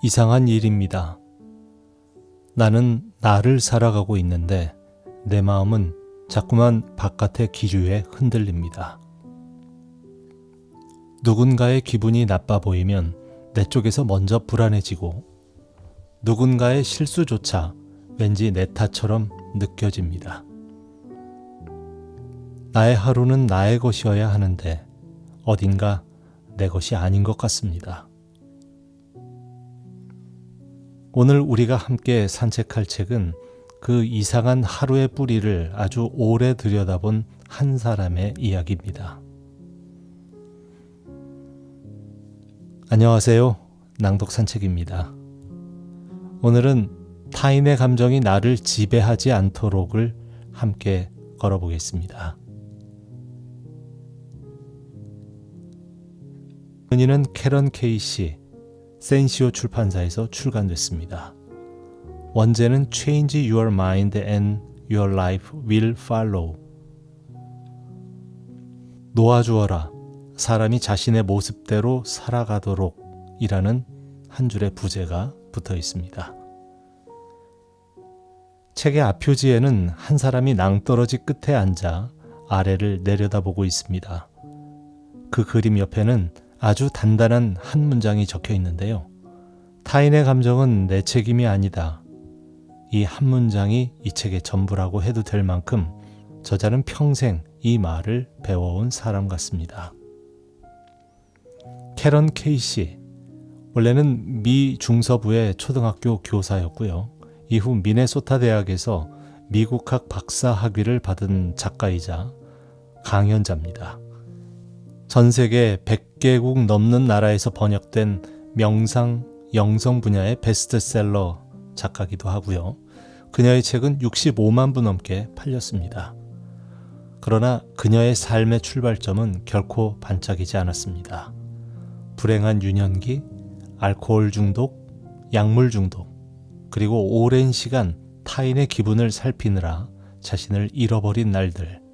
이상한 일입니다. 나는 나를 살아가고 있는데 내 마음은 자꾸만 바깥의 기류에 흔들립니다. 누군가의 기분이 나빠 보이면 내 쪽에서 먼저 불안해지고 누군가의 실수조차 왠지 내 탓처럼 느껴집니다. 나의 하루는 나의 것이어야 하는데 어딘가 내 것이 아닌 것 같습니다. 오늘 우리가 함께 산책할 책은 그 이상한 하루의 뿌리를 아주 오래 들여다본 한 사람의 이야기입니다. 안녕하세요. 낭독 산책입니다. 오늘은 타인의 감정이 나를 지배하지 않도록을 함께 걸어보겠습니다. 은희는 캐런 케이시 센시오 출판사에서 출간됐습니다. 원제는 Change your mind and your life will follow. 놓아주어라. 사람이 자신의 모습대로 살아가도록 이라는 한 줄의 부제가 붙어 있습니다. 책의 앞표지에는 한 사람이 낭떠러지 끝에 앉아 아래를 내려다보고 있습니다. 그 그림 옆에는 아주 단단한 한 문장이 적혀 있는데요. 타인의 감정은 내 책임이 아니다. 이 한 문장이 이 책의 전부라고 해도 될 만큼 저자는 평생 이 말을 배워온 사람 같습니다. 캐런 케이시, 원래는 미 중서부의 초등학교 교사였고요. 이후 미네소타 대학에서 미국학 박사 학위를 받은 작가이자 강연자입니다. 전 세계 100개국 넘는 나라에서 번역된 명상, 영성 분야의 베스트셀러 작가기도 하고요. 그녀의 책은 65만 부 넘게 팔렸습니다. 그러나 그녀의 삶의 출발점은 결코 반짝이지 않았습니다. 불행한 유년기, 알코올 중독, 약물 중독, 그리고 오랜 시간 타인의 기분을 살피느라 자신을 잃어버린 날들.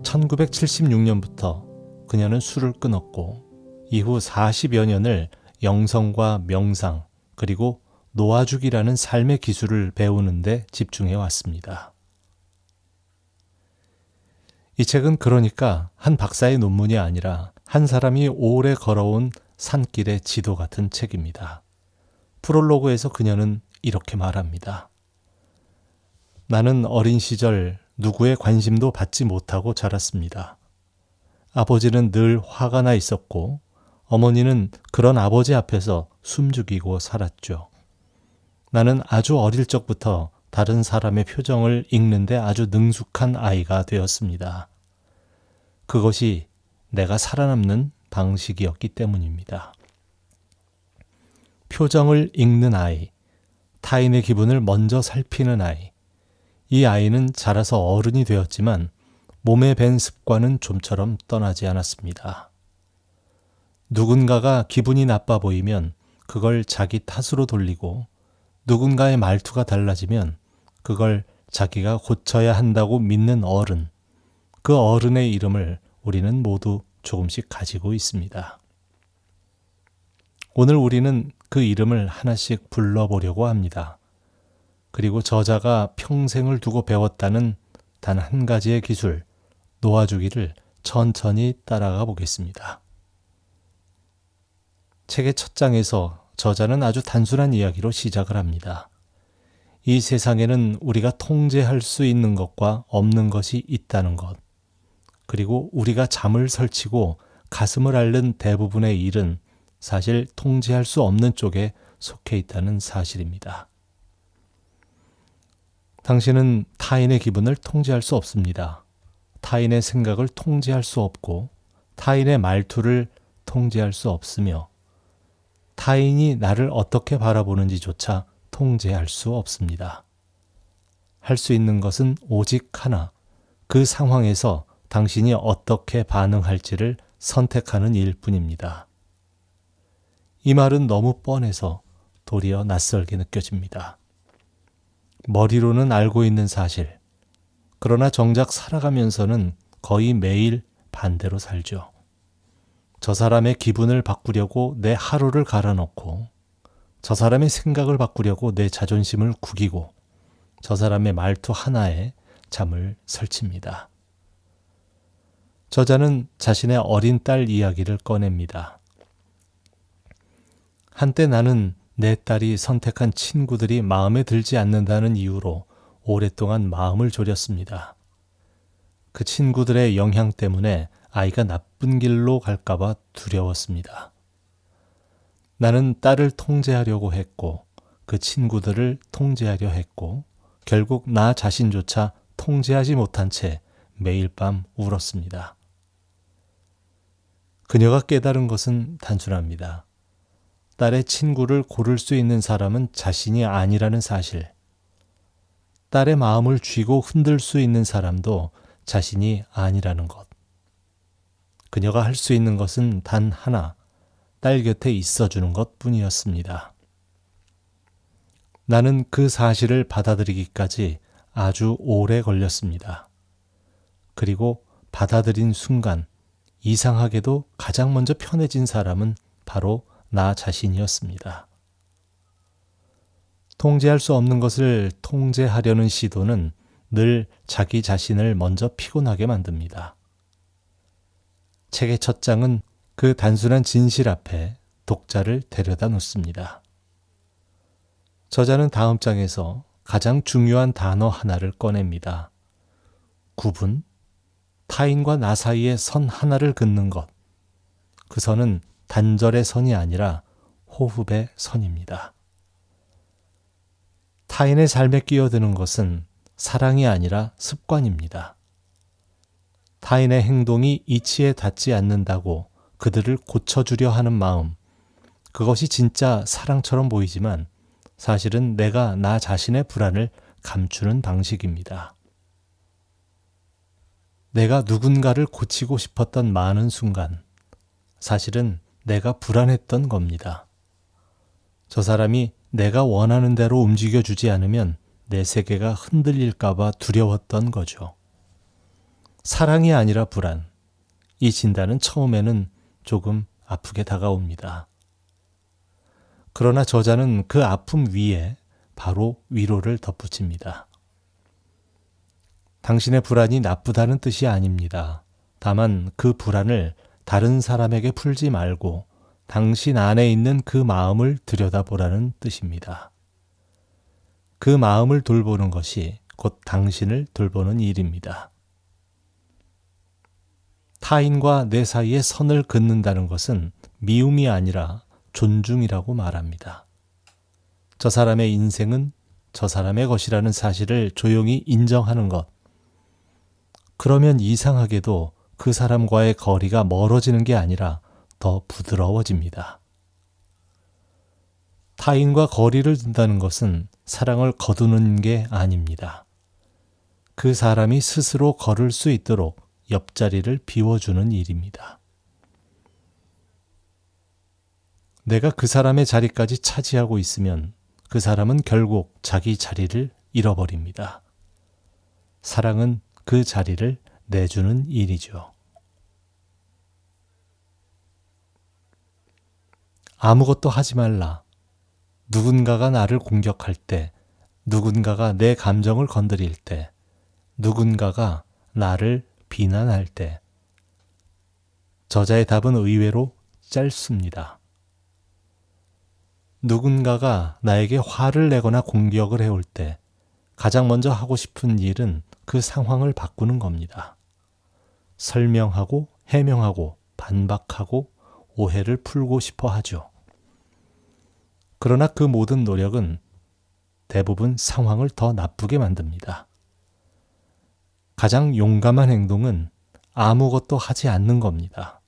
1976년부터 그녀는 술을 끊었고 이후 40여 년을 영성과 명상 그리고 놓아주기라는 삶의 기술을 배우는 데 집중해 왔습니다. 이 책은 그러니까 한 박사의 논문이 아니라 한 사람이 오래 걸어온 산길의 지도 같은 책입니다. 프롤로그에서 그녀는 이렇게 말합니다. 나는 어린 시절 누구의 관심도 받지 못하고 자랐습니다. 아버지는 늘 화가 나 있었고 어머니는 그런 아버지 앞에서 숨죽이고 살았죠. 나는 아주 어릴 적부터 다른 사람의 표정을 읽는데 아주 능숙한 아이가 되었습니다. 그것이 내가 살아남는 방식이었기 때문입니다. 표정을 읽는 아이, 타인의 기분을 먼저 살피는 아이, 이 아이는 자라서 어른이 되었지만 몸에 밴 습관은 좀처럼 떠나지 않았습니다. 누군가가 기분이 나빠 보이면 그걸 자기 탓으로 돌리고 누군가의 말투가 달라지면 그걸 자기가 고쳐야 한다고 믿는 어른, 그 어른의 이름을 우리는 모두 조금씩 가지고 있습니다. 오늘 우리는 그 이름을 하나씩 불러보려고 합니다. 그리고 저자가 평생을 두고 배웠다는 단 한 가지의 기술, 놓아주기를 천천히 따라가 보겠습니다. 책의 첫 장에서 저자는 아주 단순한 이야기로 시작을 합니다. 이 세상에는 우리가 통제할 수 있는 것과 없는 것이 있다는 것, 그리고 우리가 잠을 설치고 가슴을 앓는 대부분의 일은 사실 통제할 수 없는 쪽에 속해 있다는 사실입니다. 당신은 타인의 기분을 통제할 수 없습니다. 타인의 생각을 통제할 수 없고 타인의 말투를 통제할 수 없으며 타인이 나를 어떻게 바라보는지조차 통제할 수 없습니다. 할 수 있는 것은 오직 하나, 그 상황에서 당신이 어떻게 반응할지를 선택하는 일뿐입니다. 이 말은 너무 뻔해서 도리어 낯설게 느껴집니다. 머리로는 알고 있는 사실, 그러나 정작 살아가면서는 거의 매일 반대로 살죠. 저 사람의 기분을 바꾸려고 내 하루를 갈아넣고, 저 사람의 생각을 바꾸려고 내 자존심을 구기고, 저 사람의 말투 하나에 잠을 설칩니다. 저자는 자신의 어린 딸 이야기를 꺼냅니다. 한때 나는 내 딸이 선택한 친구들이 마음에 들지 않는다는 이유로 오랫동안 마음을 졸였습니다. 그 친구들의 영향 때문에 아이가 나쁜 길로 갈까봐 두려웠습니다. 나는 딸을 통제하려고 했고, 그 친구들을 통제하려 했고, 결국 나 자신조차 통제하지 못한 채 매일 밤 울었습니다. 그녀가 깨달은 것은 단순합니다. 딸의 친구를 고를 수 있는 사람은 자신이 아니라는 사실. 딸의 마음을 쥐고 흔들 수 있는 사람도 자신이 아니라는 것. 그녀가 할 수 있는 것은 단 하나, 딸 곁에 있어주는 것 뿐이었습니다. 나는 그 사실을 받아들이기까지 아주 오래 걸렸습니다. 그리고 받아들인 순간, 이상하게도 가장 먼저 편해진 사람은 바로 나 자신이었습니다. 통제할 수 없는 것을 통제하려는 시도는 늘 자기 자신을 먼저 피곤하게 만듭니다. 책의 첫 장은 그 단순한 진실 앞에 독자를 데려다 놓습니다. 저자는 다음 장에서 가장 중요한 단어 하나를 꺼냅니다. 구분, 타인과 나 사이의 선 하나를 긋는 것. 그 선은 단절의 선이 아니라 호흡의 선입니다. 타인의 삶에 끼어드는 것은 사랑이 아니라 습관입니다. 타인의 행동이 이치에 닿지 않는다고 그들을 고쳐주려 하는 마음, 그것이 진짜 사랑처럼 보이지만 사실은 내가 나 자신의 불안을 감추는 방식입니다. 내가 누군가를 고치고 싶었던 많은 순간, 사실은 내가 불안했던 겁니다. 저 사람이 내가 원하는 대로 움직여주지 않으면 내 세계가 흔들릴까봐 두려웠던 거죠. 사랑이 아니라 불안. 이 진단은 처음에는 조금 아프게 다가옵니다. 그러나 저자는 그 아픔 위에 바로 위로를 덧붙입니다. 당신의 불안이 나쁘다는 뜻이 아닙니다. 다만 그 불안을 다른 사람에게 풀지 말고 당신 안에 있는 그 마음을 들여다보라는 뜻입니다. 그 마음을 돌보는 것이 곧 당신을 돌보는 일입니다. 타인과 내 사이에 선을 긋는다는 것은 미움이 아니라 존중이라고 말합니다. 저 사람의 인생은 저 사람의 것이라는 사실을 조용히 인정하는 것. 그러면 이상하게도 그 사람과의 거리가 멀어지는 게 아니라 더 부드러워집니다. 타인과 거리를 둔다는 것은 사랑을 거두는 게 아닙니다. 그 사람이 스스로 걸을 수 있도록 옆자리를 비워주는 일입니다. 내가 그 사람의 자리까지 차지하고 있으면 그 사람은 결국 자기 자리를 잃어버립니다. 사랑은 그 자리를 내주는 일이죠. 아무것도 하지 말라. 누군가가 나를 공격할 때, 누군가가 내 감정을 건드릴 때, 누군가가 나를 비난할 때, 저자의 답은 의외로 짧습니다. 누군가가 나에게 화를 내거나 공격을 해올 때 가장 먼저 하고 싶은 일은 그 상황을 바꾸는 겁니다. 설명하고 해명하고 반박하고 오해를 풀고 싶어 하죠. 그러나 그 모든 노력은 대부분 상황을 더 나쁘게 만듭니다. 가장 용감한 행동은 아무것도 하지 않는 겁니다.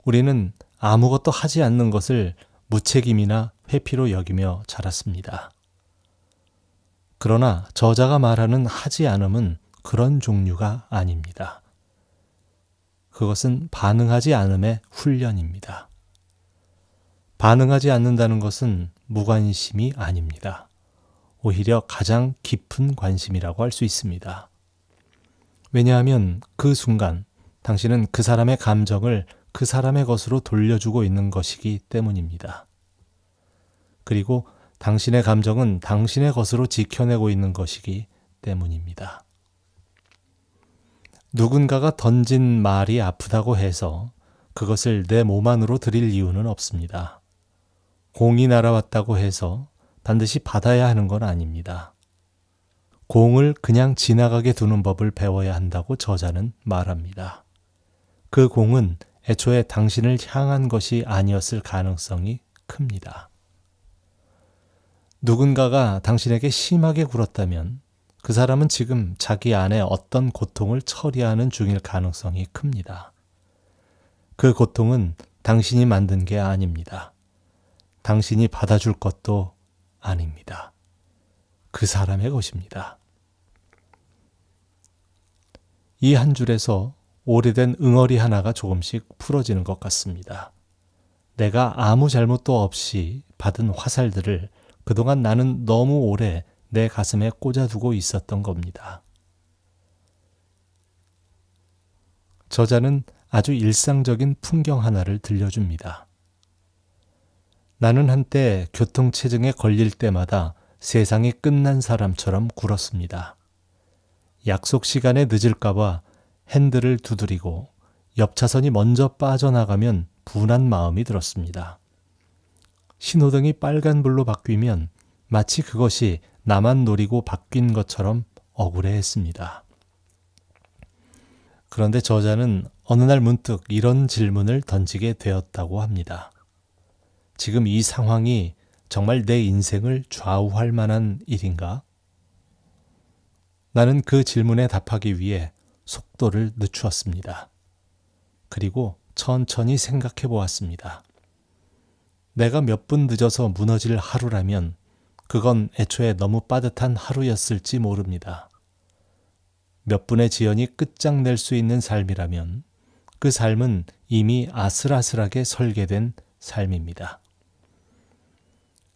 우리는 아무것도 하지 않는 것을 무책임이나 회피로 여기며 자랐습니다. 그러나 저자가 말하는 하지 않음은 그런 종류가 아닙니다. 그것은 반응하지 않음의 훈련입니다. 반응하지 않는다는 것은 무관심이 아닙니다. 오히려 가장 깊은 관심이라고 할 수 있습니다. 왜냐하면 그 순간 당신은 그 사람의 감정을 그 사람의 것으로 돌려주고 있는 것이기 때문입니다. 그리고 당신의 감정은 당신의 것으로 지켜내고 있는 것이기 때문입니다. 누군가가 던진 말이 아프다고 해서 그것을 내 몸 안으로 들일 이유는 없습니다. 공이 날아왔다고 해서 반드시 받아야 하는 건 아닙니다. 공을 그냥 지나가게 두는 법을 배워야 한다고 저자는 말합니다. 그 공은 애초에 당신을 향한 것이 아니었을 가능성이 큽니다. 누군가가 당신에게 심하게 굴었다면 그 사람은 지금 자기 안에 어떤 고통을 처리하는 중일 가능성이 큽니다. 그 고통은 당신이 만든 게 아닙니다. 당신이 받아줄 것도 아닙니다. 그 사람의 것입니다. 이 한 줄에서 오래된 응어리 하나가 조금씩 풀어지는 것 같습니다. 내가 아무 잘못도 없이 받은 화살들을 그동안 나는 너무 오래 내 가슴에 꽂아두고 있었던 겁니다. 저자는 아주 일상적인 풍경 하나를 들려줍니다. 나는 한때 교통체증에 걸릴 때마다 세상이 끝난 사람처럼 굴었습니다. 약속 시간에 늦을까봐 핸들을 두드리고 옆 차선이 먼저 빠져나가면 분한 마음이 들었습니다. 신호등이 빨간불로 바뀌면 마치 그것이 나만 노리고 바뀐 것처럼 억울해했습니다. 그런데 저자는 어느 날 문득 이런 질문을 던지게 되었다고 합니다. 지금 이 상황이 정말 내 인생을 좌우할 만한 일인가? 나는 그 질문에 답하기 위해 속도를 늦추었습니다. 그리고 천천히 생각해 보았습니다. 내가 몇 분 늦어서 무너질 하루라면 그건 애초에 너무 빠듯한 하루였을지 모릅니다. 몇 분의 지연이 끝장낼 수 있는 삶이라면 그 삶은 이미 아슬아슬하게 설계된 삶입니다.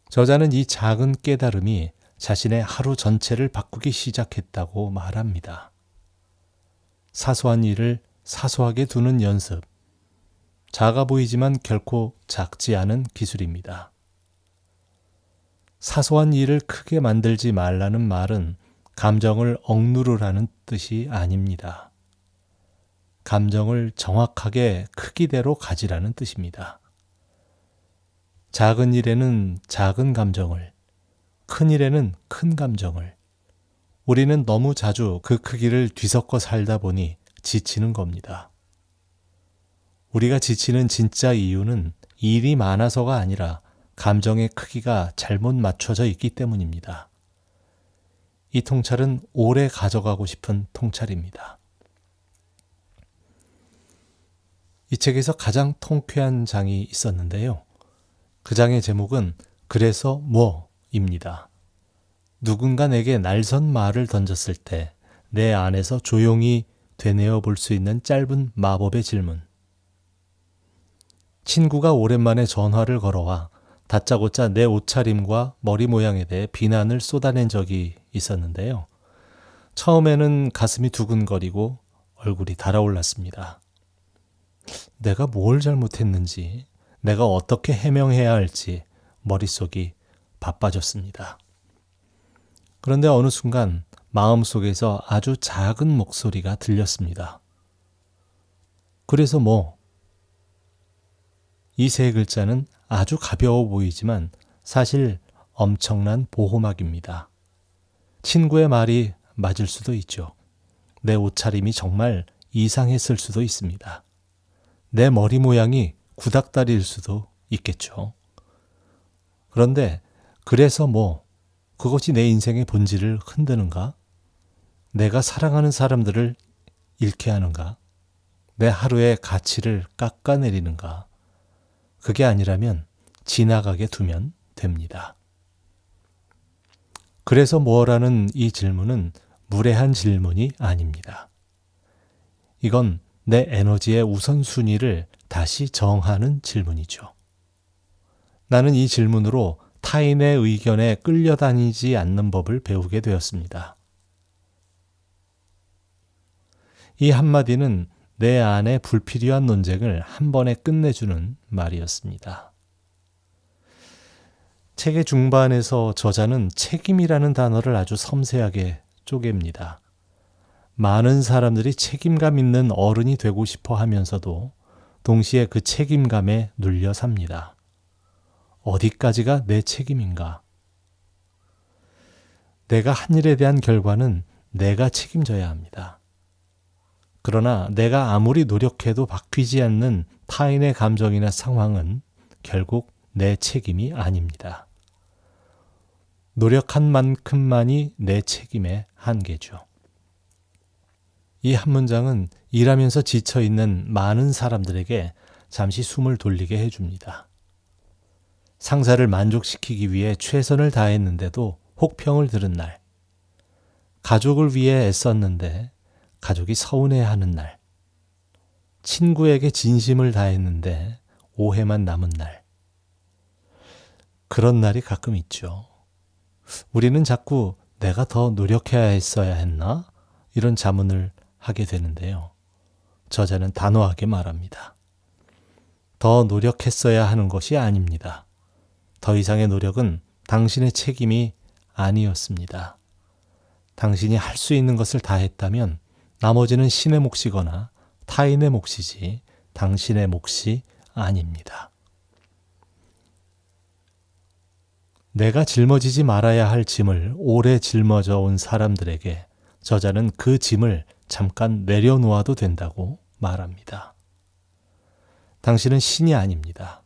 저자는 이 작은 깨달음이 자신의 하루 전체를 바꾸기 시작했다고 말합니다. 사소한 일을 사소하게 두는 연습. 작아 보이지만 결코 작지 않은 기술입니다. 사소한 일을 크게 만들지 말라는 말은 감정을 억누르라는 뜻이 아닙니다. 감정을 정확하게 크기대로 가지라는 뜻입니다. 작은 일에는 작은 감정을, 큰 일에는 큰 감정을. 우리는 너무 자주 그 크기를 뒤섞어 살다 보니 지치는 겁니다. 우리가 지치는 진짜 이유는 일이 많아서가 아니라 감정의 크기가 잘못 맞춰져 있기 때문입니다. 이 통찰은 오래 가져가고 싶은 통찰입니다. 이 책에서 가장 통쾌한 장이 있었는데요. 그 장의 제목은 그래서 뭐입니다. 누군가 내게 날선 말을 던졌을 때 내 안에서 조용히 되뇌어 볼 수 있는 짧은 마법의 질문. 친구가 오랜만에 전화를 걸어와 다짜고짜 내 옷차림과 머리 모양에 대해 비난을 쏟아낸 적이 있었는데요. 처음에는 가슴이 두근거리고 얼굴이 달아올랐습니다. 내가 뭘 잘못했는지, 내가 어떻게 해명해야 할지 머릿속이 바빠졌습니다. 그런데 어느 순간 마음속에서 아주 작은 목소리가 들렸습니다. 그래서 뭐? 이 세 글자는 아주 가벼워 보이지만 사실 엄청난 보호막입니다. 친구의 말이 맞을 수도 있죠. 내 옷차림이 정말 이상했을 수도 있습니다. 내 머리 모양이 구닥다리일 수도 있겠죠. 그런데 그래서 뭐 그것이 내 인생의 본질을 흔드는가? 내가 사랑하는 사람들을 잃게 하는가? 내 하루의 가치를 깎아내리는가? 그게 아니라면 지나가게 두면 됩니다. 그래서 뭐라는 이 질문은 무례한 질문이 아닙니다. 이건 내 에너지의 우선순위를 다시 정하는 질문이죠. 나는 이 질문으로 타인의 의견에 끌려다니지 않는 법을 배우게 되었습니다. 이 한마디는 내 안의 불필요한 논쟁을 한 번에 끝내주는 말이었습니다. 책의 중반에서 저자는 책임이라는 단어를 아주 섬세하게 쪼갭니다. 많은 사람들이 책임감 있는 어른이 되고 싶어 하면서도 동시에 그 책임감에 눌려 삽니다. 어디까지가 내 책임인가? 내가 한 일에 대한 결과는 내가 책임져야 합니다. 그러나 내가 아무리 노력해도 바뀌지 않는 타인의 감정이나 상황은 결국 내 책임이 아닙니다. 노력한 만큼만이 내 책임의 한계죠. 이 한 문장은 일하면서 지쳐있는 많은 사람들에게 잠시 숨을 돌리게 해줍니다. 상사를 만족시키기 위해 최선을 다했는데도 혹평을 들은 날, 가족을 위해 애썼는데 가족이 서운해하는 날, 친구에게 진심을 다했는데 오해만 남은 날, 그런 날이 가끔 있죠. 우리는 자꾸 내가 더 노력해야 했어야 했나? 이런 자문을 하게 되는데요. 저자는 단호하게 말합니다. 더 노력했어야 하는 것이 아닙니다. 더 이상의 노력은 당신의 책임이 아니었습니다. 당신이 할 수 있는 것을 다 했다면 나머지는 신의 몫이거나 타인의 몫이지 당신의 몫이 아닙니다. 내가 짊어지지 말아야 할 짐을 오래 짊어져 온 사람들에게 저자는 그 짐을 잠깐 내려놓아도 된다고 말합니다. 당신은 신이 아닙니다.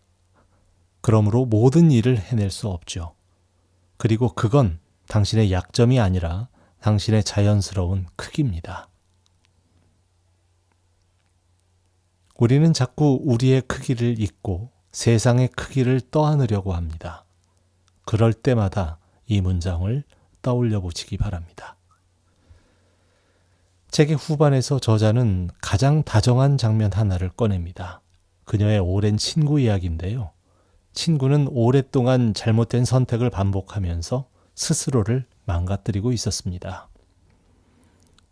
그러므로 모든 일을 해낼 수 없죠. 그리고 그건 당신의 약점이 아니라 당신의 자연스러운 크기입니다. 우리는 자꾸 우리의 크기를 잊고 세상의 크기를 떠안으려고 합니다. 그럴 때마다 이 문장을 떠올려 보시기 바랍니다. 책의 후반에서 저자는 가장 다정한 장면 하나를 꺼냅니다. 그녀의 오랜 친구 이야기인데요. 친구는 오랫동안 잘못된 선택을 반복하면서 스스로를 망가뜨리고 있었습니다.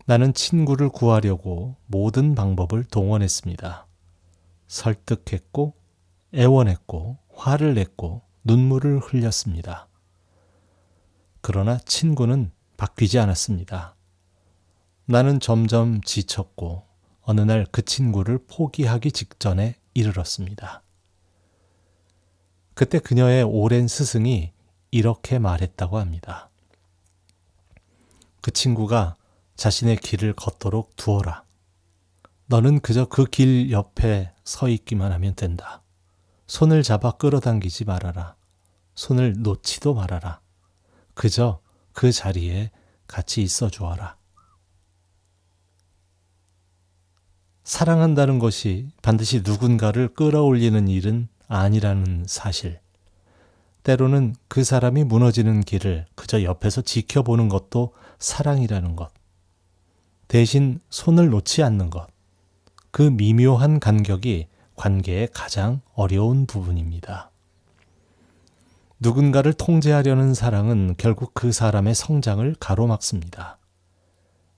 나는 친구를 구하려고 모든 방법을 동원했습니다. 설득했고, 애원했고, 화를 냈고, 눈물을 흘렸습니다. 그러나 친구는 바뀌지 않았습니다. 나는 점점 지쳤고 어느 날 그 친구를 포기하기 직전에 이르렀습니다. 그때 그녀의 오랜 스승이 이렇게 말했다고 합니다. 그 친구가 자신의 길을 걷도록 두어라. 너는 그저 그 길 옆에 서 있기만 하면 된다. 손을 잡아 끌어당기지 말아라. 손을 놓지도 말아라. 그저 그 자리에 같이 있어 주어라. 사랑한다는 것이 반드시 누군가를 끌어올리는 일은 아니라는 사실. 때로는 그 사람이 무너지는 길을 그저 옆에서 지켜보는 것도 사랑이라는 것. 대신 손을 놓지 않는 것. 그 미묘한 간격이 관계의 가장 어려운 부분입니다. 누군가를 통제하려는 사랑은 결국 그 사람의 성장을 가로막습니다.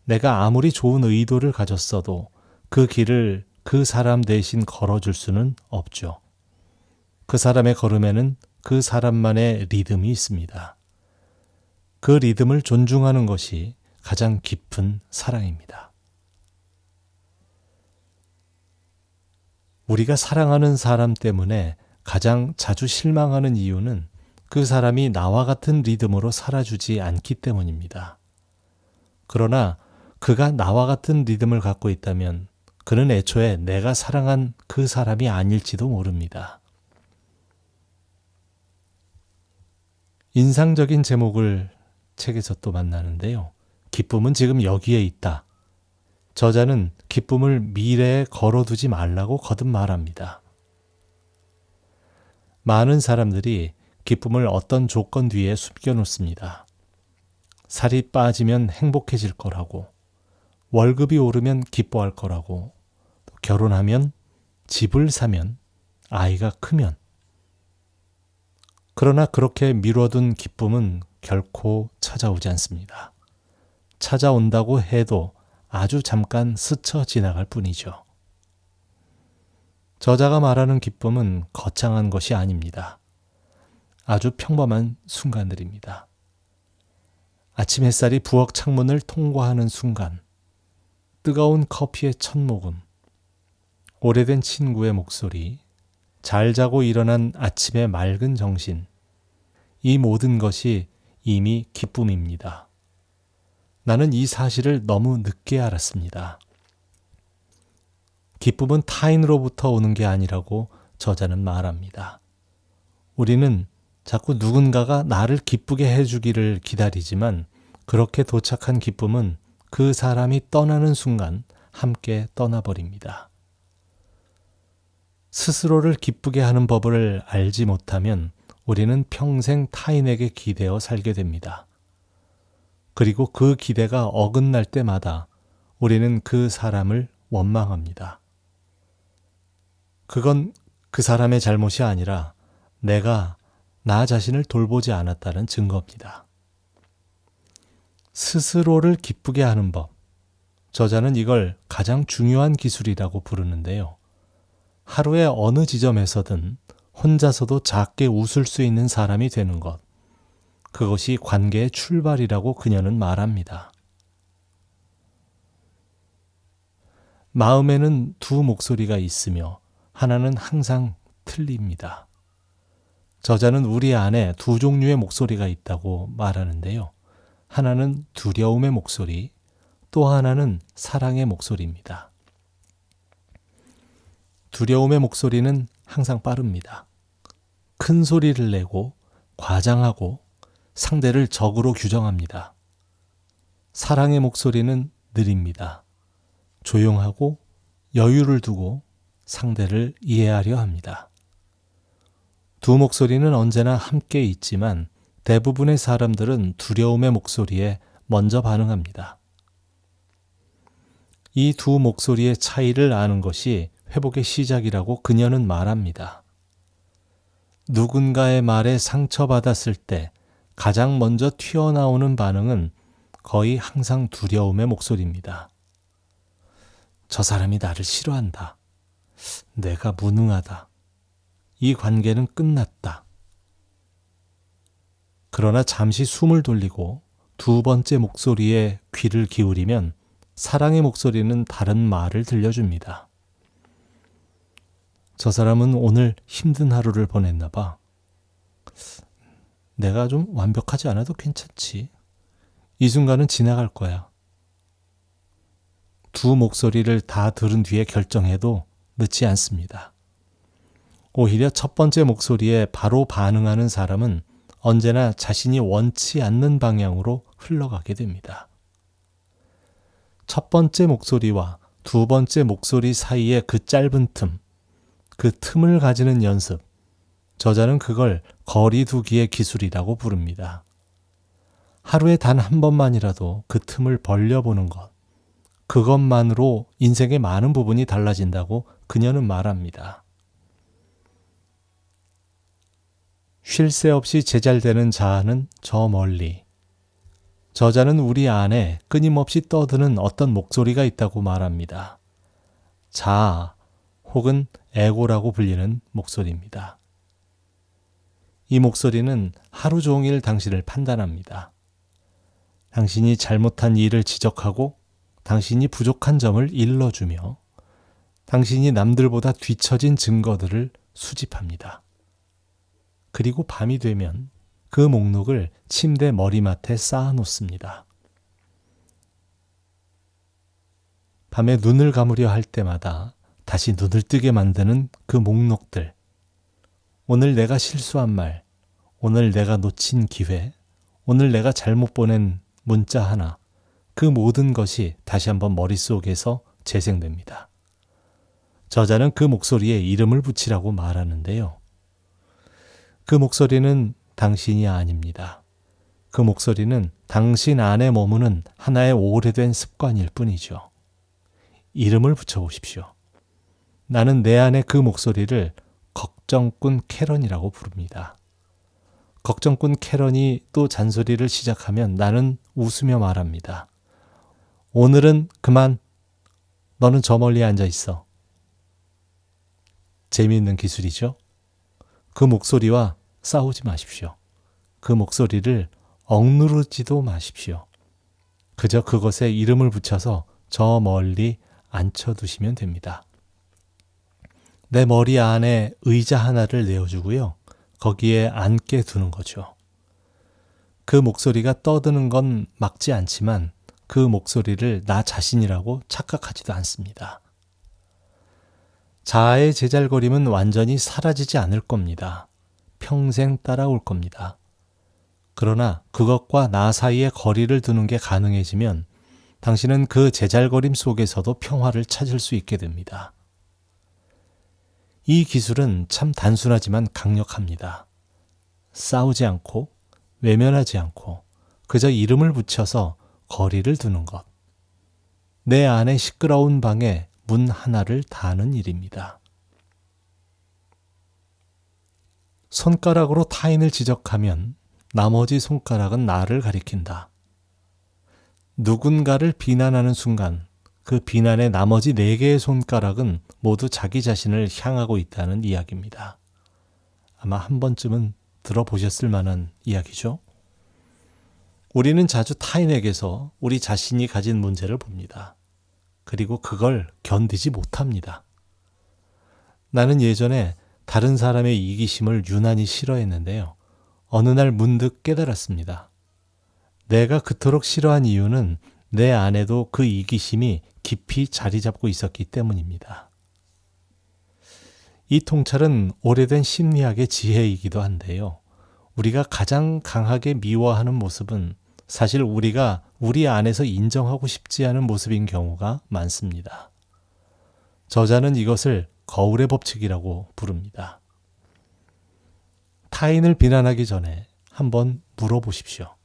내가 아무리 좋은 의도를 가졌어도 그 길을 그 사람 대신 걸어줄 수는 없죠. 그 사람의 걸음에는 그 사람만의 리듬이 있습니다. 그 리듬을 존중하는 것이 가장 깊은 사랑입니다. 우리가 사랑하는 사람 때문에 가장 자주 실망하는 이유는 그 사람이 나와 같은 리듬으로 살아주지 않기 때문입니다. 그러나 그가 나와 같은 리듬을 갖고 있다면 그는 애초에 내가 사랑한 그 사람이 아닐지도 모릅니다. 인상적인 제목을 책에서 또 만나는데요. 기쁨은 지금 여기에 있다. 저자는 기쁨을 미래에 걸어두지 말라고 거듭 말합니다. 많은 사람들이 기쁨을 어떤 조건 뒤에 숨겨놓습니다. 살이 빠지면 행복해질 거라고, 월급이 오르면 기뻐할 거라고, 결혼하면, 집을 사면, 아이가 크면. 그러나 그렇게 미뤄둔 기쁨은 결코 찾아오지 않습니다. 찾아온다고 해도 아주 잠깐 스쳐 지나갈 뿐이죠. 저자가 말하는 기쁨은 거창한 것이 아닙니다. 아주 평범한 순간들입니다. 아침 햇살이 부엌 창문을 통과하는 순간, 뜨거운 커피의 첫 모금, 오래된 친구의 목소리, 잘 자고 일어난 아침의 맑은 정신, 이 모든 것이 이미 기쁨입니다. 나는 이 사실을 너무 늦게 알았습니다. 기쁨은 타인으로부터 오는 게 아니라고 저자는 말합니다. 우리는 자꾸 누군가가 나를 기쁘게 해주기를 기다리지만 그렇게 도착한 기쁨은 그 사람이 떠나는 순간 함께 떠나버립니다. 스스로를 기쁘게 하는 법을 알지 못하면 우리는 평생 타인에게 기대어 살게 됩니다. 그리고 그 기대가 어긋날 때마다 우리는 그 사람을 원망합니다. 그건 그 사람의 잘못이 아니라 내가 나 자신을 돌보지 않았다는 증거입니다. 스스로를 기쁘게 하는 법. 저자는 이걸 가장 중요한 기술이라고 부르는데요. 하루의 어느 지점에서든 혼자서도 작게 웃을 수 있는 사람이 되는 것. 그것이 관계의 출발이라고 그녀는 말합니다. 마음에는 두 목소리가 있으며 하나는 항상 틀립니다. 저자는 우리 안에 두 종류의 목소리가 있다고 말하는데요. 하나는 두려움의 목소리, 또 하나는 사랑의 목소리입니다. 두려움의 목소리는 항상 빠릅니다. 큰 소리를 내고 과장하고 상대를 적으로 규정합니다. 사랑의 목소리는 느립니다. 조용하고 여유를 두고 상대를 이해하려 합니다. 두 목소리는 언제나 함께 있지만 대부분의 사람들은 두려움의 목소리에 먼저 반응합니다. 이 두 목소리의 차이를 아는 것이 회복의 시작이라고 그녀는 말합니다. 누군가의 말에 상처받았을 때 가장 먼저 튀어나오는 반응은 거의 항상 두려움의 목소리입니다. 저 사람이 나를 싫어한다. 내가 무능하다. 이 관계는 끝났다. 그러나 잠시 숨을 돌리고 두 번째 목소리에 귀를 기울이면 사랑의 목소리는 다른 말을 들려줍니다. 저 사람은 오늘 힘든 하루를 보냈나 봐. 내가 좀 완벽하지 않아도 괜찮지. 이 순간은 지나갈 거야. 두 목소리를 다 들은 뒤에 결정해도 늦지 않습니다. 오히려 첫 번째 목소리에 바로 반응하는 사람은 언제나 자신이 원치 않는 방향으로 흘러가게 됩니다. 첫 번째 목소리와 두 번째 목소리 사이의 그 짧은 틈, 그 틈을 가지는 연습, 저자는 그걸 거리두기의 기술이라고 부릅니다. 하루에 단 한 번만이라도 그 틈을 벌려보는 것, 그것만으로 인생의 많은 부분이 달라진다고 그녀는 말합니다. 쉴 새 없이 제잘되는 자아는 저 멀리. 저자는 우리 안에 끊임없이 떠드는 어떤 목소리가 있다고 말합니다. 자아 혹은 에고라고 불리는 목소리입니다. 이 목소리는 하루 종일 당신을 판단합니다. 당신이 잘못한 일을 지적하고 당신이 부족한 점을 일러주며 당신이 남들보다 뒤처진 증거들을 수집합니다. 그리고 밤이 되면 그 목록을 침대 머리맡에 쌓아놓습니다. 밤에 눈을 감으려 할 때마다 다시 눈을 뜨게 만드는 그 목록들. 오늘 내가 실수한 말, 오늘 내가 놓친 기회, 오늘 내가 잘못 보낸 문자 하나, 그 모든 것이 다시 한번 머릿속에서 재생됩니다. 저자는 그 목소리에 이름을 붙이라고 말하는데요. 그 목소리는 당신이 아닙니다. 그 목소리는 당신 안에 머무는 하나의 오래된 습관일 뿐이죠. 이름을 붙여보십시오. 나는 내 안에 그 목소리를 걱정꾼 캐런이라고 부릅니다. 걱정꾼 캐런이 또 잔소리를 시작하면 나는 웃으며 말합니다. 오늘은 그만. 너는 저 멀리 앉아 있어. 재미있는 기술이죠. 그 목소리와 싸우지 마십시오. 그 목소리를 억누르지도 마십시오. 그저 그것에 이름을 붙여서 저 멀리 앉혀두시면 됩니다. 내 머리 안에 의자 하나를 내어주고요. 거기에 앉게 두는 거죠. 그 목소리가 떠드는 건 막지 않지만 그 목소리를 나 자신이라고 착각하지도 않습니다. 자아의 제잘거림은 완전히 사라지지 않을 겁니다. 평생 따라올 겁니다. 그러나 그것과 나 사이에 거리를 두는 게 가능해지면 당신은 그 제잘거림 속에서도 평화를 찾을 수 있게 됩니다. 이 기술은 참 단순하지만 강력합니다. 싸우지 않고 외면하지 않고 그저 이름을 붙여서 거리를 두는 것. 내 안에 시끄러운 방에 문 하나를 다는 일입니다. 손가락으로 타인을 지적하면 나머지 손가락은 나를 가리킨다. 누군가를 비난하는 순간 그 비난의 나머지 4개의 손가락은 모두 자기 자신을 향하고 있다는 이야기입니다. 아마 한 번쯤은 들어보셨을 만한 이야기죠. 우리는 자주 타인에게서 우리 자신이 가진 문제를 봅니다. 그리고 그걸 견디지 못합니다. 나는 예전에 다른 사람의 이기심을 유난히 싫어했는데요. 어느 날 문득 깨달았습니다. 내가 그토록 싫어한 이유는 내 안에도 그 이기심이 깊이 자리 잡고 있었기 때문입니다. 이 통찰은 오래된 심리학의 지혜이기도 한데요. 우리가 가장 강하게 미워하는 모습은 사실 우리가 우리 안에서 인정하고 싶지 않은 모습인 경우가 많습니다. 저자는 이것을 거울의 법칙이라고 부릅니다. 타인을 비난하기 전에 한번 물어보십시오.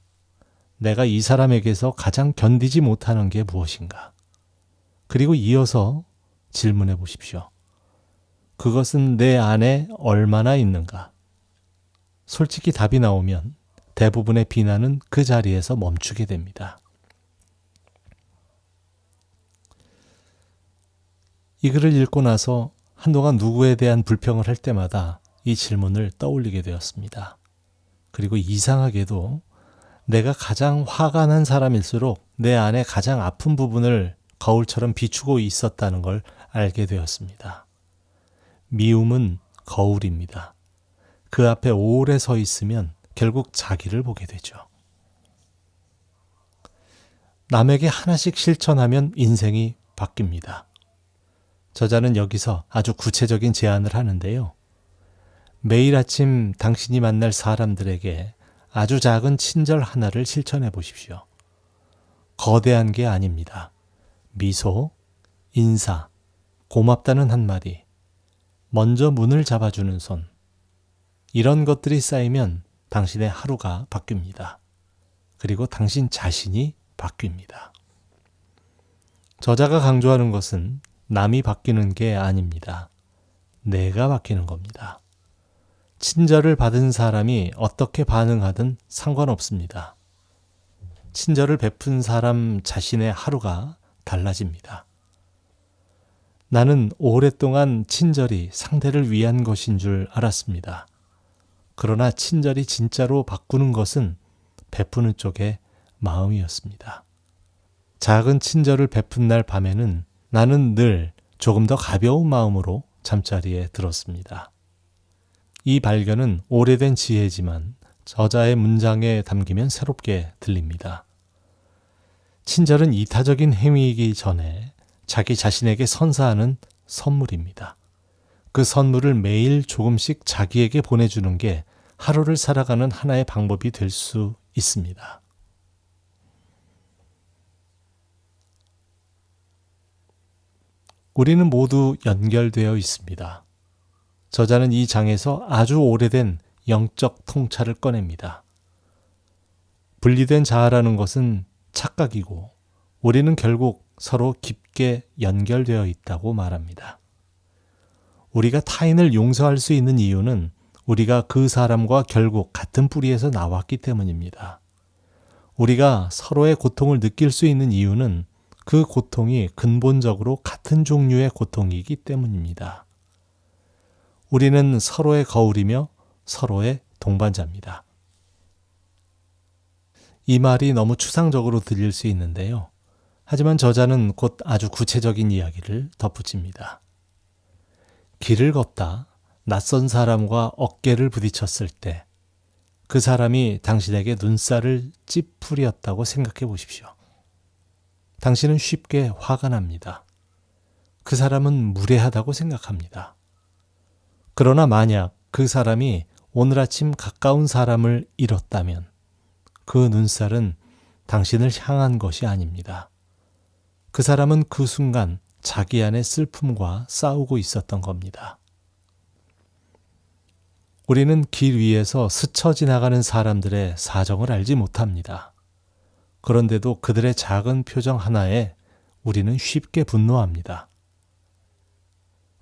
내가 이 사람에게서 가장 견디지 못하는 게 무엇인가? 그리고 이어서 질문해 보십시오. 그것은 내 안에 얼마나 있는가? 솔직히 답이 나오면 대부분의 비난은 그 자리에서 멈추게 됩니다. 이 글을 읽고 나서 한동안 누구에 대한 불평을 할 때마다 이 질문을 떠올리게 되었습니다. 그리고 이상하게도 내가 가장 화가 난 사람일수록 내 안에 가장 아픈 부분을 거울처럼 비추고 있었다는 걸 알게 되었습니다. 미움은 거울입니다. 그 앞에 오래 서 있으면 결국 자기를 보게 되죠. 남에게 하나씩 실천하면 인생이 바뀝니다. 저자는 여기서 아주 구체적인 제안을 하는데요. 매일 아침 당신이 만날 사람들에게 아주 작은 친절 하나를 실천해 보십시오. 거대한 게 아닙니다. 미소, 인사, 고맙다는 한마디, 먼저 문을 잡아주는 손. 이런 것들이 쌓이면 당신의 하루가 바뀝니다. 그리고 당신 자신이 바뀝니다. 저자가 강조하는 것은 남이 바뀌는 게 아닙니다. 내가 바뀌는 겁니다. 친절을 받은 사람이 어떻게 반응하든 상관없습니다. 친절을 베푼 사람 자신의 하루가 달라집니다. 나는 오랫동안 친절이 상대를 위한 것인 줄 알았습니다. 그러나 친절이 진짜로 바꾸는 것은 베푸는 쪽의 마음이었습니다. 작은 친절을 베푼 날 밤에는 나는 늘 조금 더 가벼운 마음으로 잠자리에 들었습니다. 이 발견은 오래된 지혜지만 저자의 문장에 담기면 새롭게 들립니다. 친절은 이타적인 행위이기 전에 자기 자신에게 선사하는 선물입니다. 그 선물을 매일 조금씩 자기에게 보내주는 게 하루를 살아가는 하나의 방법이 될 수 있습니다. 우리는 모두 연결되어 있습니다. 저자는 이 장에서 아주 오래된 영적 통찰을 꺼냅니다. 분리된 자아라는 것은 착각이고 우리는 결국 서로 깊게 연결되어 있다고 말합니다. 우리가 타인을 용서할 수 있는 이유는 우리가 그 사람과 결국 같은 뿌리에서 나왔기 때문입니다. 우리가 서로의 고통을 느낄 수 있는 이유는 그 고통이 근본적으로 같은 종류의 고통이기 때문입니다. 우리는 서로의 거울이며 서로의 동반자입니다. 이 말이 너무 추상적으로 들릴 수 있는데요. 하지만 저자는 곧 아주 구체적인 이야기를 덧붙입니다. 길을 걷다 낯선 사람과 어깨를 부딪혔을 때 그 사람이 당신에게 눈살을 찌푸렸다고 생각해 보십시오. 당신은 쉽게 화가 납니다. 그 사람은 무례하다고 생각합니다. 그러나 만약 그 사람이 오늘 아침 가까운 사람을 잃었다면 그 눈살은 당신을 향한 것이 아닙니다. 그 사람은 그 순간 자기 안의 슬픔과 싸우고 있었던 겁니다. 우리는 길 위에서 스쳐 지나가는 사람들의 사정을 알지 못합니다. 그런데도 그들의 작은 표정 하나에 우리는 쉽게 분노합니다.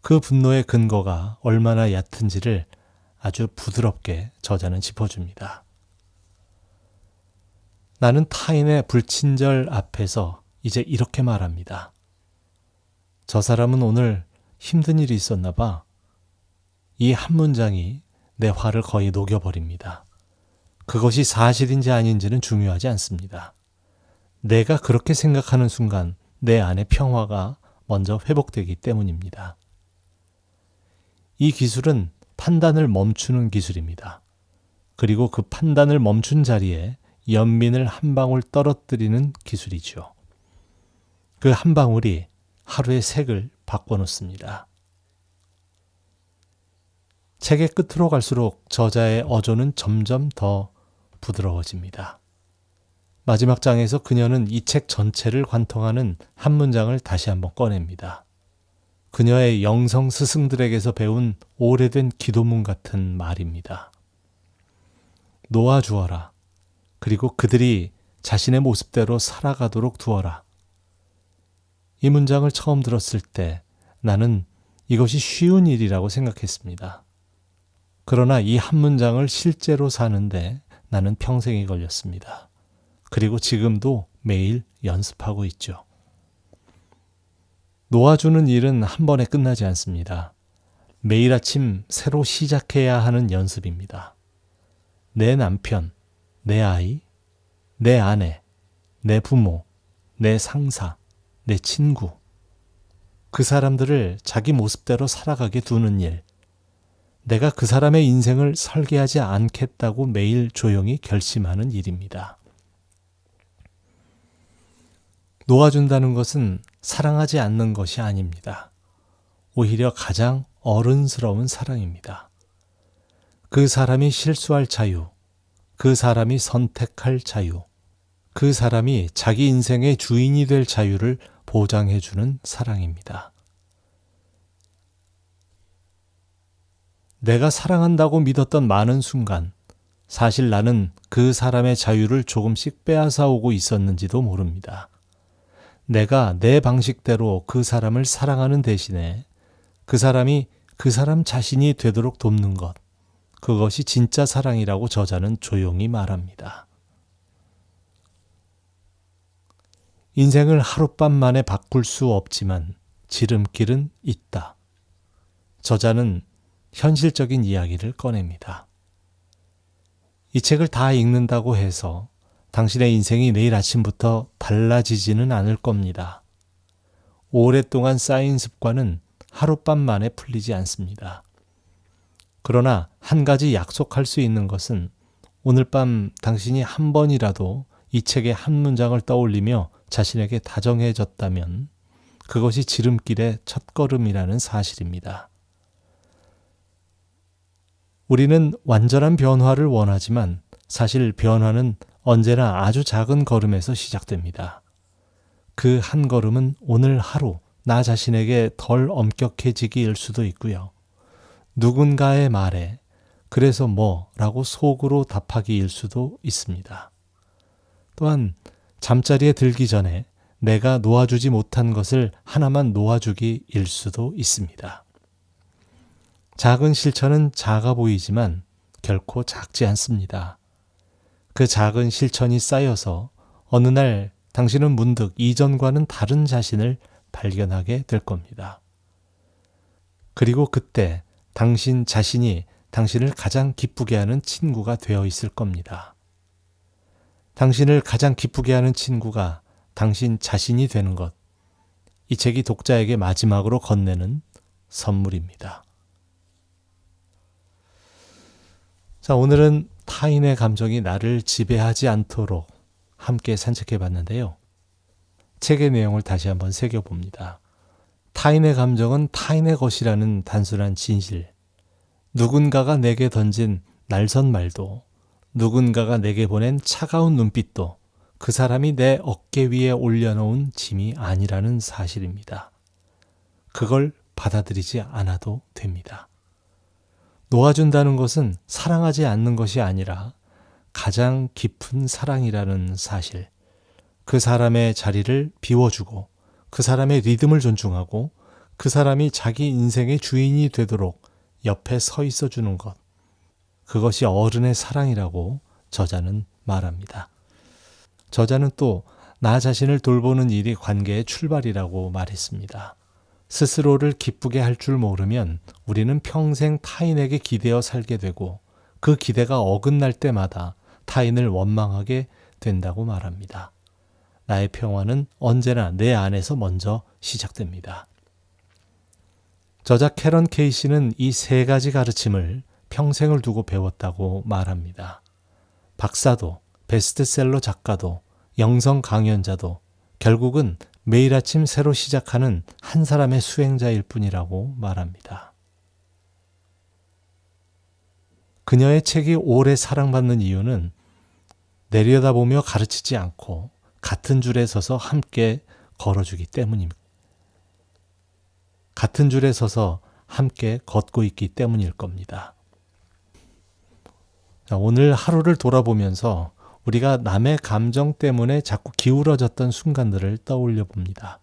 그 분노의 근거가 얼마나 얕은지를 아주 부드럽게 저자는 짚어줍니다. 나는 타인의 불친절 앞에서 이제 이렇게 말합니다. 저 사람은 오늘 힘든 일이 있었나 봐. 이 한 문장이 내 화를 거의 녹여버립니다. 그것이 사실인지 아닌지는 중요하지 않습니다. 내가 그렇게 생각하는 순간 내 안의 평화가 먼저 회복되기 때문입니다. 이 기술은 판단을 멈추는 기술입니다. 그리고 그 판단을 멈춘 자리에 연민을 한 방울 떨어뜨리는 기술이죠. 그 한 방울이 하루의 색을 바꿔놓습니다. 책의 끝으로 갈수록 저자의 어조는 점점 더 부드러워집니다. 마지막 장에서 그녀는 이 책 전체를 관통하는 한 문장을 다시 한번 꺼냅니다. 그녀의 영성 스승들에게서 배운 오래된 기도문 같은 말입니다. 놓아주어라. 그리고 그들이 자신의 모습대로 살아가도록 두어라. 이 문장을 처음 들었을 때 나는 이것이 쉬운 일이라고 생각했습니다. 그러나 이 한 문장을 실제로 사는데 나는 평생이 걸렸습니다. 그리고 지금도 매일 연습하고 있죠. 놓아주는 일은 한 번에 끝나지 않습니다. 매일 아침 새로 시작해야 하는 연습입니다. 내 남편, 내 아이, 내 아내, 내 부모, 내 상사, 내 친구. 그 사람들을 자기 모습대로 살아가게 두는 일. 내가 그 사람의 인생을 설계하지 않겠다고 매일 조용히 결심하는 일입니다. 놓아준다는 것은 사랑하지 않는 것이 아닙니다. 오히려 가장 어른스러운 사랑입니다. 그 사람이 실수할 자유, 그 사람이 선택할 자유, 그 사람이 자기 인생의 주인이 될 자유를 보장해주는 사랑입니다. 내가 사랑한다고 믿었던 많은 순간, 사실 나는 그 사람의 자유를 조금씩 빼앗아오고 있었는지도 모릅니다. 내가 내 방식대로 그 사람을 사랑하는 대신에 그 사람이 그 사람 자신이 되도록 돕는 것, 그것이 진짜 사랑이라고 저자는 조용히 말합니다. 인생을 하룻밤 만에 바꿀 수 없지만 지름길은 있다. 저자는 현실적인 이야기를 꺼냅니다. 이 책을 다 읽는다고 해서 당신의 인생이 내일 아침부터 달라지지는 않을 겁니다. 오랫동안 쌓인 습관은 하룻밤 만에 풀리지 않습니다. 그러나 한 가지 약속할 수 있는 것은 오늘 밤 당신이 한 번이라도 이 책의 한 문장을 떠올리며 자신에게 다정해졌다면 그것이 지름길의 첫걸음이라는 사실입니다. 우리는 완전한 변화를 원하지만 사실 변화는 언제나 아주 작은 걸음에서 시작됩니다. 그 한 걸음은 오늘 하루 나 자신에게 덜 엄격해지기일 수도 있고요. 누군가의 말에 그래서 뭐라고 속으로 답하기일 수도 있습니다. 또한 잠자리에 들기 전에 내가 놓아주지 못한 것을 하나만 놓아주기일 수도 있습니다. 작은 실천은 작아 보이지만 결코 작지 않습니다. 그 작은 실천이 쌓여서 어느 날 당신은 문득 이전과는 다른 자신을 발견하게 될 겁니다. 그리고 그때 당신 자신이 당신을 가장 기쁘게 하는 친구가 되어 있을 겁니다. 당신을 가장 기쁘게 하는 친구가 당신 자신이 되는 것. 이 책이 독자에게 마지막으로 건네는 선물입니다. 자, 오늘은 타인의 감정이 나를 지배하지 않도록 함께 산책해 봤는데요. 책의 내용을 다시 한번 새겨봅니다. 타인의 감정은 타인의 것이라는 단순한 진실. 누군가가 내게 던진 날선 말도, 누군가가 내게 보낸 차가운 눈빛도 그 사람이 내 어깨 위에 올려놓은 짐이 아니라는 사실입니다. 그걸 받아들이지 않아도 됩니다. 놓아준다는 것은 사랑하지 않는 것이 아니라 가장 깊은 사랑이라는 사실. 그 사람의 자리를 비워주고 그 사람의 리듬을 존중하고 그 사람이 자기 인생의 주인이 되도록 옆에 서 있어 주는 것. 그것이 어른의 사랑이라고 저자는 말합니다. 저자는 또 나 자신을 돌보는 일이 관계의 출발이라고 말했습니다. 스스로를 기쁘게 할 줄 모르면 우리는 평생 타인에게 기대어 살게 되고 그 기대가 어긋날 때마다 타인을 원망하게 된다고 말합니다. 나의 평화는 언제나 내 안에서 먼저 시작됩니다. 저자 캐런 케이시는 이 세 가지 가르침을 평생을 두고 배웠다고 말합니다. 박사도, 베스트셀러 작가도, 영성 강연자도 결국은 매일 아침 새로 시작하는 한 사람의 수행자일 뿐이라고 말합니다. 그녀의 책이 오래 사랑받는 이유는 내려다보며 가르치지 않고 같은 줄에 서서 함께 걸어주기 때문입니다. 같은 줄에 서서 함께 걷고 있기 때문일 겁니다. 자, 오늘 하루를 돌아보면서 우리가 남의 감정 때문에 자꾸 기울어졌던 순간들을 떠올려 봅니다.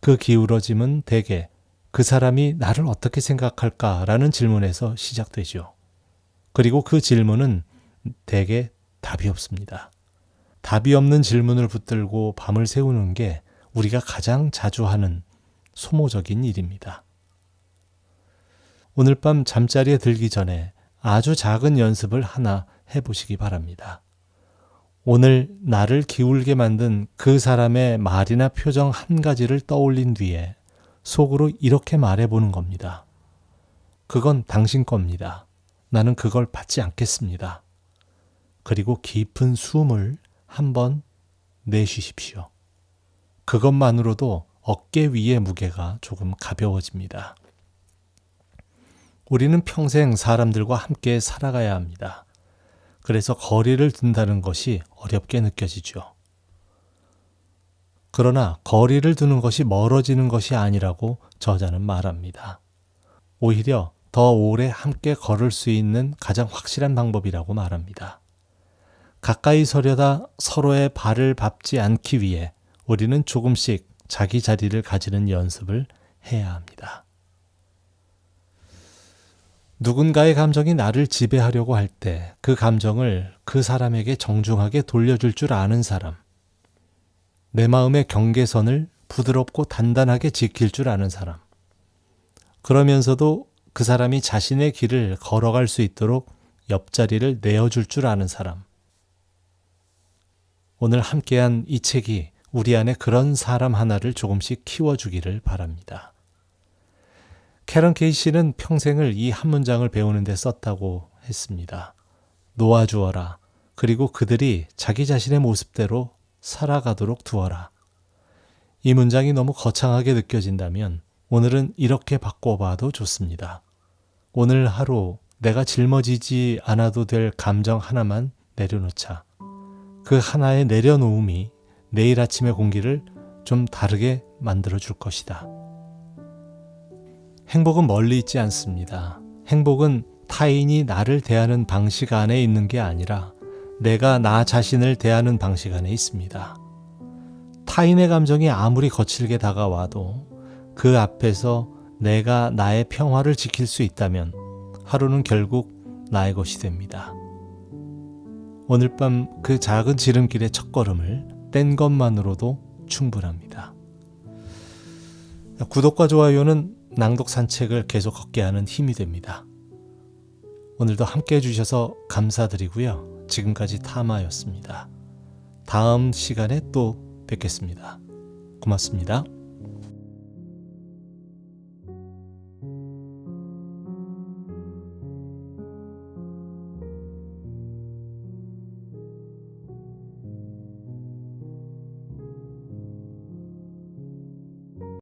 그 기울어짐은 대개 그 사람이 나를 어떻게 생각할까라는 질문에서 시작되죠. 그리고 그 질문은 대개 답이 없습니다. 답이 없는 질문을 붙들고 밤을 새우는 게 우리가 가장 자주 하는 소모적인 일입니다. 오늘 밤 잠자리에 들기 전에 아주 작은 연습을 하나 해보시기 바랍니다. 오늘 나를 기울게 만든 그 사람의 말이나 표정 한 가지를 떠올린 뒤에 속으로 이렇게 말해보는 겁니다. 그건 당신 겁니다. 나는 그걸 받지 않겠습니다. 그리고 깊은 숨을 한번 내쉬십시오. 그것만으로도 어깨 위의 무게가 조금 가벼워집니다. 우리는 평생 사람들과 함께 살아가야 합니다. 그래서 거리를 둔다는 것이 어렵게 느껴지죠. 그러나 거리를 두는 것이 멀어지는 것이 아니라고 저자는 말합니다. 오히려 더 오래 함께 걸을 수 있는 가장 확실한 방법이라고 말합니다. 가까이 서려다 서로의 발을 밟지 않기 위해 우리는 조금씩 자기 자리를 가지는 연습을 해야 합니다. 누군가의 감정이 나를 지배하려고 할 때 그 감정을 그 사람에게 정중하게 돌려줄 줄 아는 사람, 내 마음의 경계선을 부드럽고 단단하게 지킬 줄 아는 사람, 그러면서도 그 사람이 자신의 길을 걸어갈 수 있도록 옆자리를 내어줄 줄 아는 사람. 오늘 함께한 이 책이 우리 안에 그런 사람 하나를 조금씩 키워주기를 바랍니다. 캐런 케이시는 평생을 이 한 문장을 배우는 데 썼다고 했습니다. 놓아주어라. 그리고 그들이 자기 자신의 모습대로 살아가도록 두어라. 이 문장이 너무 거창하게 느껴진다면 오늘은 이렇게 바꿔봐도 좋습니다. 오늘 하루 내가 짊어지지 않아도 될 감정 하나만 내려놓자. 그 하나의 내려놓음이 내일 아침의 공기를 좀 다르게 만들어줄 것이다. 행복은 멀리 있지 않습니다. 행복은 타인이 나를 대하는 방식 안에 있는 게 아니라 내가 나 자신을 대하는 방식 안에 있습니다. 타인의 감정이 아무리 거칠게 다가와도 그 앞에서 내가 나의 평화를 지킬 수 있다면 하루는 결국 나의 것이 됩니다. 오늘 밤 그 작은 지름길의 첫걸음을 뗀 것만으로도 충분합니다. 구독과 좋아요는 낭독 산책을 계속 걷게 하는 힘이 됩니다. 오늘도 함께 해주셔서 감사드리고요. 지금까지 타마였습니다. 다음 시간에 또 뵙겠습니다. 고맙습니다.